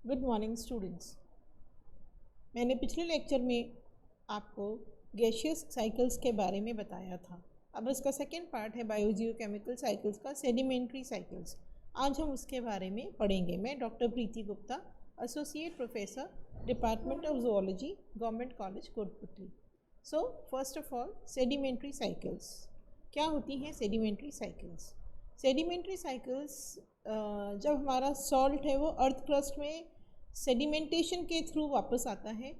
Good morning students. मैंने पिछले lecture में आपको गैसियस साइकिल्स के बारे में बताया था। अब इसका सेकेंड पार्ट है बायोजियोकेमिकल साइकिल्स का, सेडिमेंट्री साइकिल्स। आज हम उसके बारे में पढ़ेंगे। मैं doctor Preeti Gupta, associate professor, department of zoology, government college Kotputli. So first of all, sedimentary cycles क्या होती हैं? सेडिमेंट्री साइकिल्स जब हमारा सॉल्ट है वो अर्थ क्रस्ट में सेडिमेंटेशन के थ्रू वापस आता है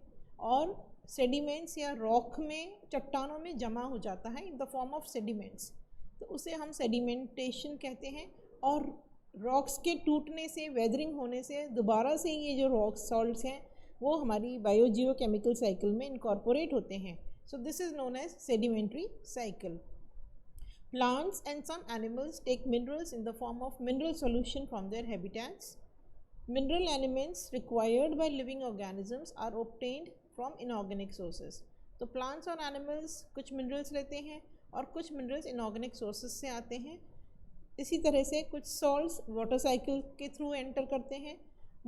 और सेडिमेंट्स या रॉक में, चट्टानों में जमा हो जाता है in the form of sediments, तो उसे हम सेडिमेंटेशन कहते हैं। और रॉक्स के टूटने से, वेदरिंग होने से दोबारा से ये जो रॉक सॉल्ट्स हैं वो हमारी बायोजियोकेमिकल साइकिल में इनकॉर्पोरेट होते हैं। So this is known as sedimentary cycle. Plants and some animals take minerals in the form of mineral solution from their habitats. Mineral elements required by living organisms are obtained from inorganic sources. तो plants और animals कुछ minerals लेते हैं और कुछ minerals inorganic sources से आते हैं. इसी तरह से कुछ salts water cycle के through enter करते हैं.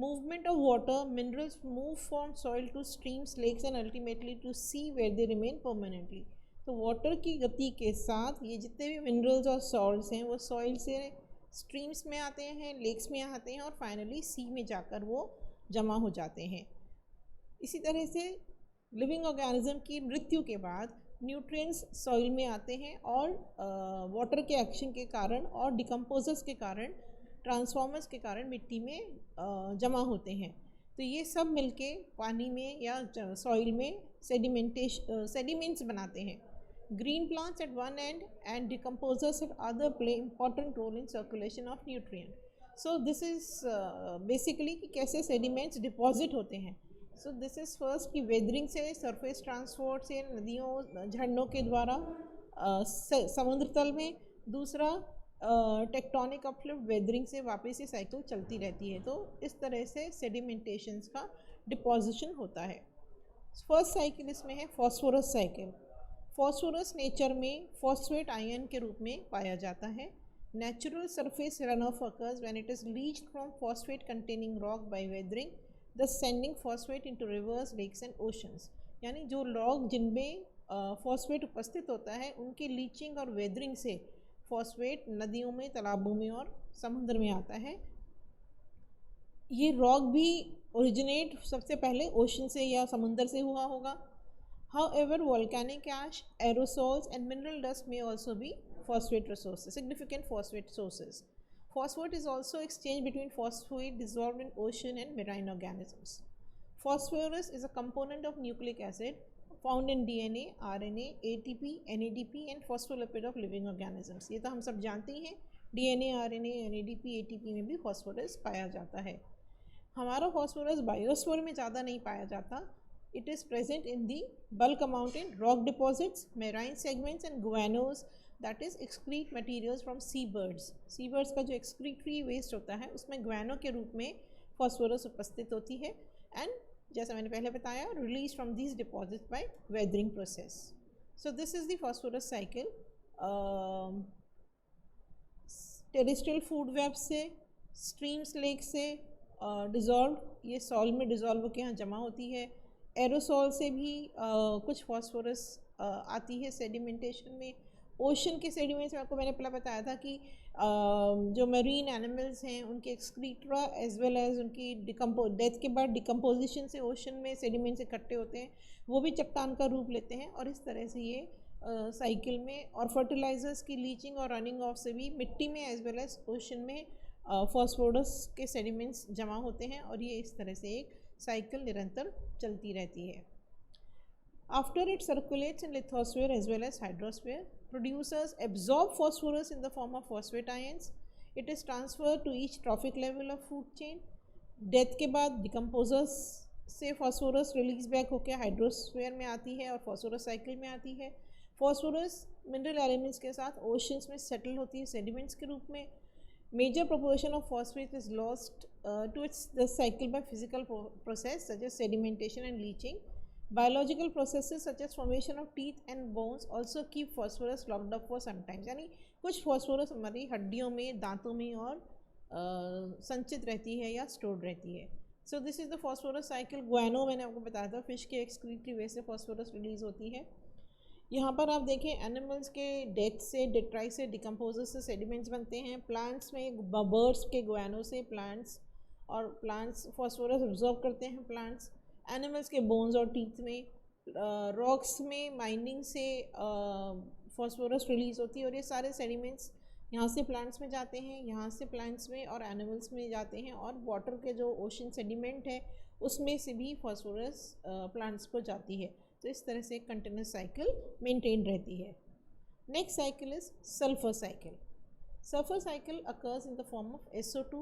Movement of water, minerals move from soil to streams, lakes and ultimately to sea where they remain permanently. तो वाटर की गति के साथ ये जितने भी मिनरल्स और सॉल्ट्स हैं वो सॉइल से स्ट्रीम्स में आते हैं, लेक्स में आते हैं और फाइनली सी में जाकर वो जमा हो जाते हैं. इसी तरह से लिविंग ऑर्गेनिज्म की मृत्यु के बाद न्यूट्रिएंट्स सॉइल में आते हैं और वाटर के एक्शन के कारण और डिकम्पोजर्स के कारण, ट्रांसफॉर्मर्स के कारण मिट्टी में जमा होते हैं. तो ये सब मिलके पानी में या सॉइल में सेडिमेंट्स बनाते हैं. Green plants at one end and decomposers at other play important role in circulation of nutrient. So this is basically कि कैसे sediments deposit होते हैं. So this is first कि weathering से, surface transport से, नदियों झरनों के द्वारा समुद्र तल में. दूसरा टेक्टोनिक अपलिफ्ट, वेदरिंग से वापस ये साइकिल चलती रहती है. तो इस तरह से सेडिमेंटेशंस का डिपोजिशन होता है. फर्स्ट साइकिल इसमें है फॉस्फोरस साइकिल. फॉस्फोरस नेचर में फॉस्फेट आयन के रूप में पाया जाता है. Natural surface run off occurs when it is leached from phosphate containing rock by weathering, thus sending phosphate into rivers, lakes and oceans. यानी जो रॉक जिनमें फॉस्फेट उपस्थित होता है उनकी लीचिंग और वेदरिंग से फॉस्फेट नदियों में, तालाबों में और समुद्र में आता है. ये रॉक भी ओरिजिनेट सबसे पहले ओशन से या समुद्र से हुआ होगा. However, volcanic ash, aerosols and mineral dust may also be phosphate resources, significant phosphate sources. Phosphate is also exchanged between phosphate dissolved in ocean and marine organisms. Phosphorus is a component of nucleic acid found in DNA, RNA, ATP, NADP and phospholipid of living organisms. ये तो हम सब जानते हैं. DNA, RNA, NADP, ATP में भी phosphorus पाया जाता है. हमारा phosphorus बायोस्फीयर में ज़्यादा नहीं पाया जाता. It is present in the bulk amount in rock deposits, marine segments and guanos, that is excrete materials from seabirds. Seabirds का जो excretory waste होता है उसमें guano के रूप में phosphorus उपस्थित होती है. And जैसा मैंने पहले बताया, released from these deposits by weathering process. So this is the phosphorus cycle. Terrestrial food web से, streams, lakes से dissolved, ये सॉइल में डिजॉल्व होकर यहाँ जमा होती है. एरोसोल से भी कुछ फॉस्फोरस आती है सेडिमेंटेशन में. ओशन के सेडिमेंट्स में आपको मैंने पहले बताया था कि जो मरीन एनिमल्स हैं उनके एक्सक्रीटा एज वेल एज उनकी डेथ के बाद डिकम्पोजिशन से ओशन में सेडिमेंट्स इकट्ठे होते हैं, वो भी चट्टान का रूप लेते हैं. और इस तरह से ये साइकिल में, और फर्टिलाइजर्स की लीचिंग और रनिंग ऑफ से भी मिट्टी में एज वेल एज ओशन में फॉस्फोरस के सेडिमेंट्स जमा होते हैं और ये इस तरह से एक साइकिल निरंतर चलती रहती है. After it circulates in lithosphere as well as hydrosphere, producers absorb phosphorus in the form of phosphate ions. It is transfer to each trophic level of food chain. Death के बाद डिकम्पोजर्स से phosphorus release back होकर hydrosphere में आती है और phosphorus cycle में आती है. फॉस्फोरस मिनरल एलिमेंट्स के साथ ओशंस में सेटल होती है सेडिमेंट्स के रूप में. Major proportion of phosphate is lost to the cycle by physical process such as sedimentation and leaching. Biological processes such as formation of teeth and bones also keep phosphorus locked up for some time. यानी कुछ phosphorus हमारी हड्डियों में, दांतों में और संचित रहती है या स्टोर्ड रहती है. So this is the phosphorus cycle. Guano मैंने आपको बताया था, फिश के एक्सक्रीटरी वे से फॉस्फोरस रिलीज होती है। यहाँ पर आप देखें एनिमल्स के डेथ से, डिट्राइट से, डिकम्पोजर से सेडिमेंट्स बनते हैं। प्लांट्स में बर्ड्स के गुआनो से प्लांट्स फॉस्फोरस एब्जॉर्ब करते हैं। प्लांट्स एनिमल्स के बोन्स और टीथ में, रॉक्स में माइनिंग से फॉस्फोरस रिलीज होती है, और ये सारे सेडिमेंट्स यहाँ से प्लांट्स में जाते हैं, यहाँ से प्लांट्स में और एनिमल्स में जाते हैं, और वाटर के जो ओशन सेडिमेंट है उसमें से भी फॉस्फोरस प्लांट्स को जाती है। तो इस तरह से कंटिन्यूस साइकिल मेंटेन रहती है। Next cycle is sulphur cycle. Sulfur cycle occurs in the form of SO2.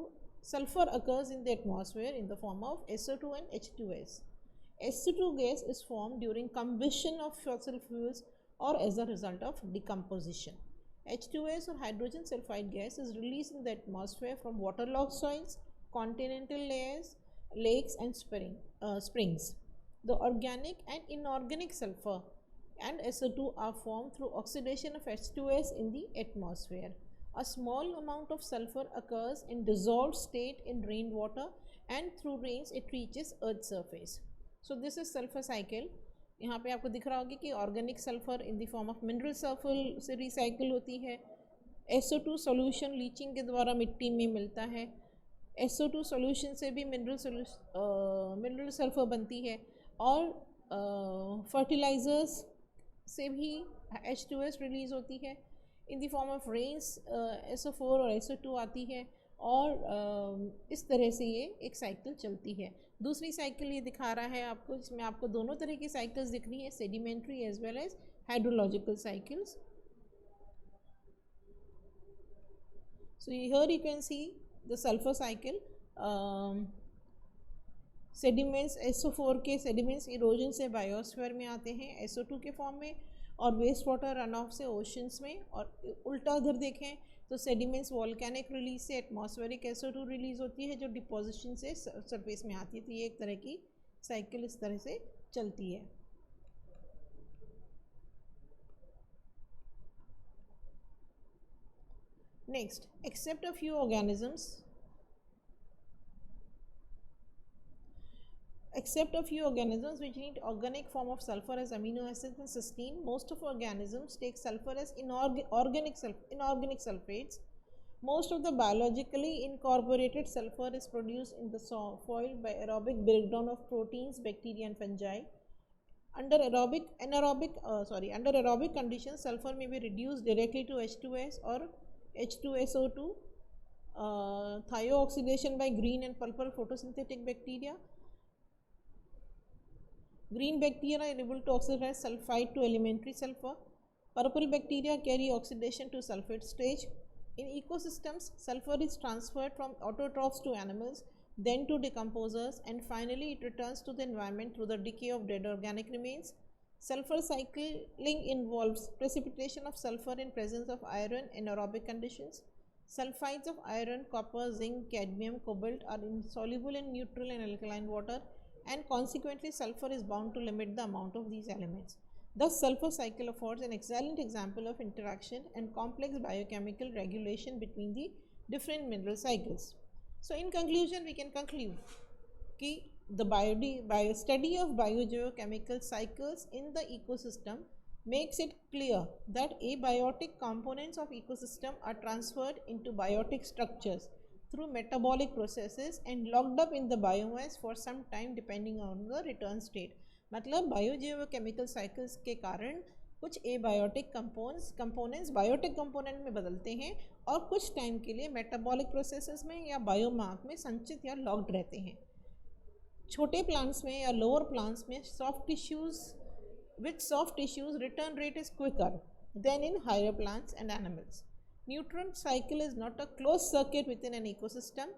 Sulfur occurs in the atmosphere in the form of SO2 and H2S. SO2 gas is formed during combustion of fossil fuels or as a result of decomposition. H2S or hydrogen sulfide gas is released in the atmosphere from waterlogged soils, continental layers, lakes and springs. The organic and inorganic sulfur and SO2 are formed through oxidation of H2S in the atmosphere. A small amount of sulfur occurs in dissolved state in rainwater and through rains it reaches earth's surface. So this is sulfur cycle. यहाँ पे आपको दिख रहा होगा कि organic sulphur in the form of mineral sulphur से recycle होती है। SO2 सॉल्यूशन लीचिंग के द्वारा मिट्टी में मिलता है। SO2 सॉल्यूशन से भी मिनरल सल्फर बनती है, और फर्टिलाइजर्स से भी H2S रिलीज होती है। In the form of rains SO4 और SO2 आती है, और इस तरह से ये एक साइकिल चलती है। दूसरी साइकिल ये दिखा रहा है आपको, जिसमें आपको दोनों तरह की साइकिल्स दिख रही हैं, sedimentary as well as hydrological cycles. So here you can see the sulphur cycle. Sediments SO4 के सेडिमेंट्स इरोजन से बायोस्फीयर में आते हैं SO2 के फॉर्म में, और वेस्ट वाटर रन ऑफ से ओशंस में। और उल्टा उधर देखें तो सेडिमेंट्स वॉल्केनिक रिलीज से एटमॉस्फेरिक SO2 रिलीज होती है, जो डिपोजिशन से सरफेस में आती है। तो ये एक तरह की साइकिल इस तरह से चलती है। Next, except a few organisms which need organic form of sulfur as amino acids and cysteine. Most of organisms take sulfur as inorganic sulfates. Most of the biologically incorporated sulfur is produced in the soil by aerobic breakdown of proteins, bacteria and fungi. Under aerobic conditions, sulfur may be reduced directly to H2S or H2SO2. Thiooxidation by green and purple photosynthetic bacteria. Green bacteria are able to oxidize sulfide to elementary sulfur. Purple bacteria carry oxidation to sulfate stage. In ecosystems, sulfur is transferred from autotrophs to animals, then to decomposers, and finally it returns to the environment through the decay of dead organic remains. Sulfur cycling involves precipitation of sulfur in presence of iron in aerobic conditions. Sulfides of iron, copper, zinc, cadmium, cobalt are insoluble in neutral and alkaline water, and consequently sulfur is bound to limit the amount of these elements. Thus, sulfur cycle affords an excellent example of interaction and complex biochemical regulation between the different mineral cycles. So, in conclusion, we can conclude that the study of biogeochemical cycles in the ecosystem makes it clear that abiotic components of ecosystem are transferred into biotic structures through metabolic processes and locked up in the biomass for some time depending on the return state. मतलब biogeochemical cycles के कारण कुछ abiotic components biotic component में बदलते हैं, और कुछ time के लिए मेटाबॉलिक प्रोसेसेस में या बायोमास में संचित या लॉक्ड रहते हैं। छोटे प्लांट्स में या लोअर प्लांट्स में soft tissues return rate is quicker than in higher plants and animals. Nutrient cycle is not a closed circuit within an ecosystem.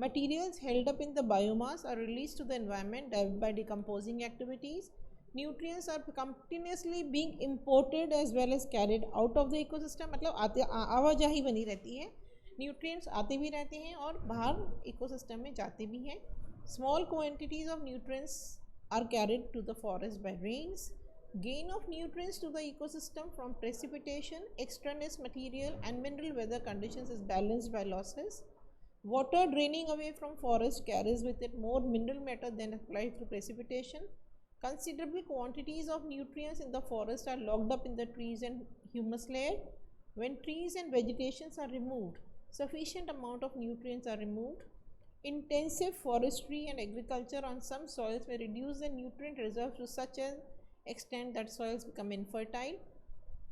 Materials held up in the biomass are released to the environment by decomposing activities. Nutrients are continuously being imported as well as carried out of the ecosystem. मतलब आवाजाही बनी रहती है, nutrients आते भी रहते हैं और बाहर इकोसिस्टम में जाते भी हैं. Small quantities of nutrients are carried to the forest by rains. Gain of nutrients to the ecosystem from precipitation, extraneous material and mineral weather conditions is balanced by losses. Water draining away from forest carries with it more mineral matter than applied through precipitation. Considerable quantities of nutrients in the forest are locked up in the trees and humus layer. When trees and vegetations are removed, sufficient amount of nutrients are removed. Intensive forestry and agriculture on some soils may reduce the nutrient reserves to such an extent that soils become infertile.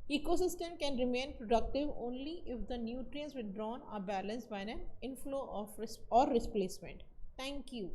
Ecosystem can remain productive only if the nutrients withdrawn are balanced by an inflow of or replacement. Thank you.